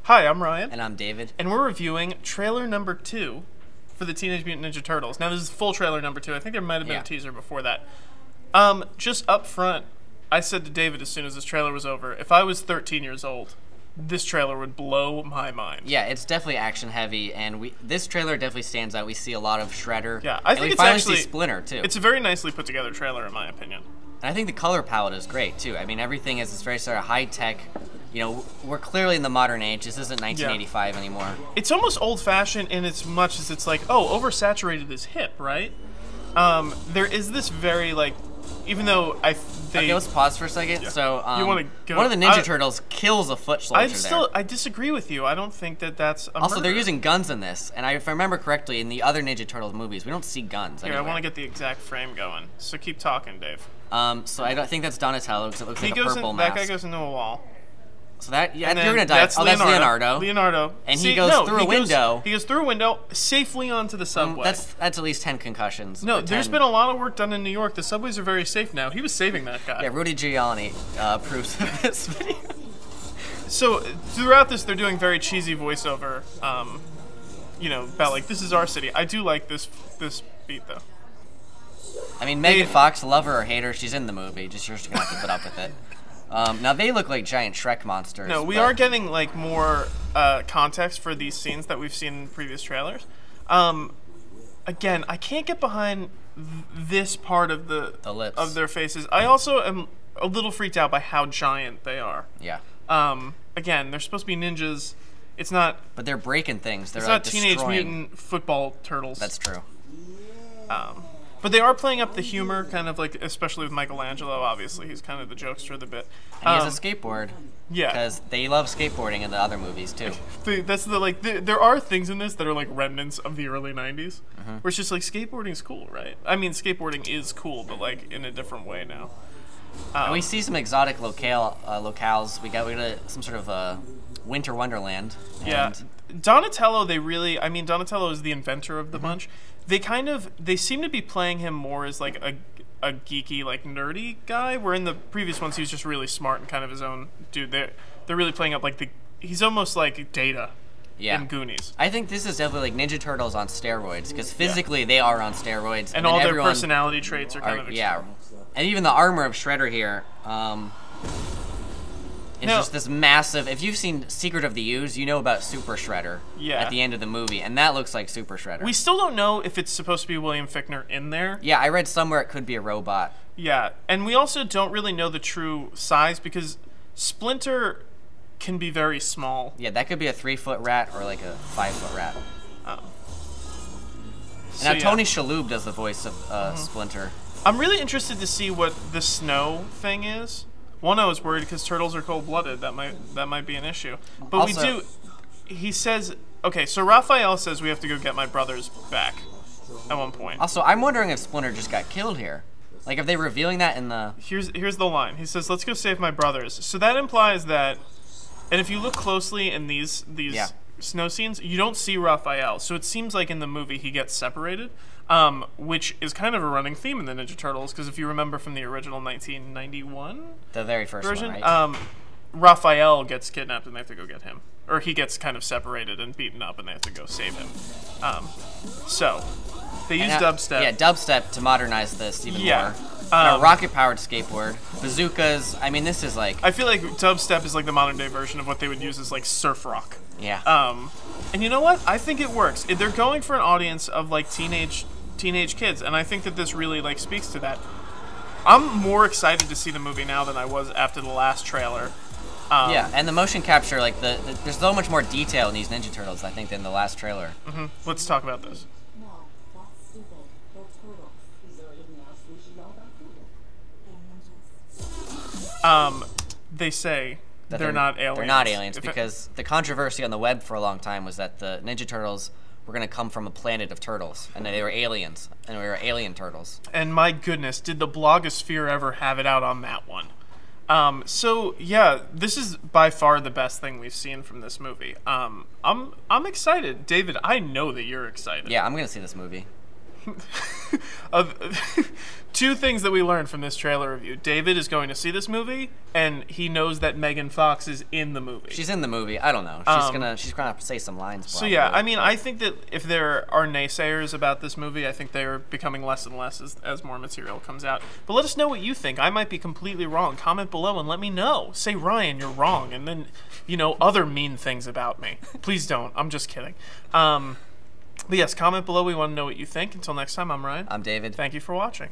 Hi, I'm Ryan. And I'm David. And we're reviewing trailer number 2 for the Teenage Mutant Ninja Turtles. Now, this is full trailer number 2. I think there might have been a teaser before that. Just up front, I said to David as soon as this trailer was over, if I was 13 years old, this trailer would blow my mind. Yeah, it's definitely action heavy, and this trailer definitely stands out. We see a lot of Shredder. Yeah, I think and we it's finally actually see Splinter too. It's a very nicely put together trailer, in my opinion. And I think the color palette is great too. I mean, everything is this very sort of high tech. You know, we're clearly in the modern age. This isn't 1985 anymore. It's almost old-fashioned in as much as it's like, oh, oversaturated is hip, right? There is this very like, even though Okay, let's pause for a second. Yeah. So, you want to go? One of the Ninja Turtles kills a foot soldier I disagree with you. I don't think that that's a Also, murder. they're using guns in this, and if I remember correctly, in the other Ninja Turtles movies, we don't see guns. Here, I want to get the exact frame going. So keep talking, Dave. So I don't think that's Donatello because it looks like a purple mask. That guy goes into a wall. So that, yeah, you're gonna die. That's That's Leonardo. Leonardo. And he goes through a window. He goes through a window safely onto the subway. That's at least 10 concussions. No, there's been a lot of work done in New York. The subways are very safe now. He was saving that guy. Yeah, Rudy Giuliani approves of this video. So throughout this, they're doing very cheesy voiceover. You know, about like, this is our city. I do like this beat though. I mean, Megan Fox, love her or hate her, she's in the movie. Just you're just gonna have to put up with it. Now they look like giant Shrek monsters. No, we are getting like more context for these scenes that we've seen in previous trailers. Again, I can't get behind this part of the lips of their faces. I also am a little freaked out by how giant they are. Yeah. Again, they're supposed to be ninjas. It's not. But they're breaking things. They're it's like not Teenage destroying. Mutant football turtles. That's true. But they are playing up the humor, kind of like, especially with Michelangelo. Obviously, he's kind of the jokester of the bit. And he has a skateboard. Yeah. Because they love skateboarding in the other movies too. That's the like. There are things in this that are like remnants of the early '90s, where it's just like skateboarding's cool, right? I mean, skateboarding is cool, but like in a different way now. And we see some exotic locales. We got some sort of winter wonderland. Yeah. Donatello, Donatello is the inventor of the bunch. They seem to be playing him more as like a geeky, like nerdy guy, where in the previous ones he was just really smart and kind of his own dude. They're really playing up like he's almost like Data in Goonies. I think this is definitely like Ninja Turtles on steroids, because physically they are on steroids. And all their personality traits are kind of and even the armor of Shredder here, it's just this massive. If you've seen Secret of the Ooze, you know about Super Shredder at the end of the movie, and that looks like Super Shredder. We still don't know if it's supposed to be William Fichtner in there. Yeah, I read somewhere it could be a robot. Yeah, and we also don't really know the true size, because Splinter can be very small. Yeah, that could be a 3-foot rat or like a 5-foot rat. So, now Tony Shalhoub does the voice of Splinter. I'm really interested to see what the snow thing is. One, I was worried because turtles are cold-blooded. That might be an issue. But also, he says, okay, so Raphael says we have to go get my brothers back at one point. Also, I'm wondering if Splinter just got killed here. Like, are they revealing that in the... Here's the line. He says, let's go save my brothers. So that implies that, and if you look closely in these snow scenes, you don't see Raphael. So it seems like in the movie he gets separated. Which is kind of a running theme in the Ninja Turtles, because if you remember from the original 1991 the very first version, one, right? Raphael gets kidnapped and they have to go get him. Or he gets kind of separated and beaten up and they have to go save him. So, they use dubstep. Yeah, dubstep to modernize this even more. A rocket-powered skateboard. Bazookas, I mean, this is like... I feel like dubstep is like the modern-day version of what they would use as like surf rock. Yeah. And you know what? I think it works. They're going for an audience of like teenage kids, and I think that this really like speaks to that. I'm more excited to see the movie now than I was after the last trailer. Yeah, and the motion capture, like there's so much more detail in these Ninja Turtles, I think, than the last trailer. Let's talk about this. They say that they're not aliens. They're not aliens because the controversy on the web for a long time was that the Ninja Turtles were going to come from a planet of turtles, and they were aliens, and we were alien turtles. And my goodness, did the blogosphere ever have it out on that one? So yeah, this is by far the best thing we've seen from this movie. I'm excited, David. I know that you're excited. Yeah, I'm going to see this movie. Two things that we learned from this trailer review. David is going to see this movie, and he knows that Megan Fox is in the movie. She's in the movie. I don't know. She's gonna say some lines. So probably. yeah, I mean, I think that if there are naysayers about this movie, I think they're becoming less and less as more material comes out. But let us know what you think. I might be completely wrong. Comment below and let me know. Say, Ryan, you're wrong, and then, other mean things about me. Please don't. I'm just kidding. But yes, comment below. We want to know what you think. Until next time, I'm Ryan. I'm David. Thank you for watching.